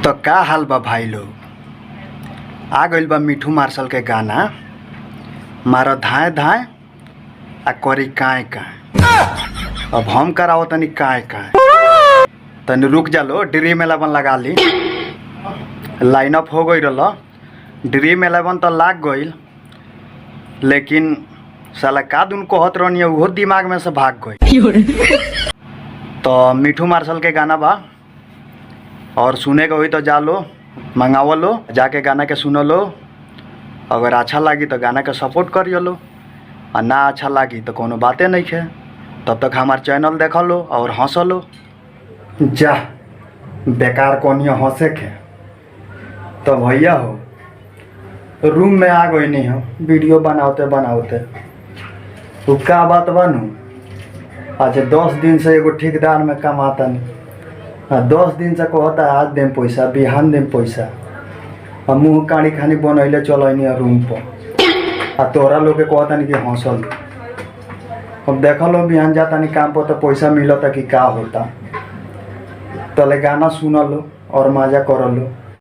तो का हाल बा भाई लोग। आ गइल बा मिठू मार्शल के गाना मारो धाए धाए आ करी काए काए। अब हम कराओ तनी काए काए, तनी रुक जालो। ड्रीम 11 लगा ली, लाइन अप हो गई रहा। ड्रीम 11 तो लाग गई, लेकिन साला का दुन कहत रहनी वो दिमाग में से भाग गई। तो मिठू मार्शल के गाना बा, और सुने के हुई तो जा लो, मंगाओ लो, जाके गाना के सुनो लो। अगर अच्छा लगी तो गाना के सपोर्ट करियो लो, और ना अच्छा लगी तो कोनो बातें नहीं है। तब तक हमार चैनल देख लो और हंस लो। जा बेकार कोनियो हंसे के। तो भैया हो रूम में आ गई नहीं हो वीडियो बनाते बनाते। तो का बात बनू, अच्छा 10 दिन से एगो ठेकेदार में कमाता नहीं। 10 दिन से कहता है आज देम पैसा, बिहान देम पैसा। मुँह काड़ी खानी बनैले चलनी रूम पर, आ तोहरा लोग के कहता नहीं कि हंसल। अब देख लो बिहान जाता नहीं काम पर तो पैसा मिलता कि का होता। तले गाना सुन लो और मजा कर लो।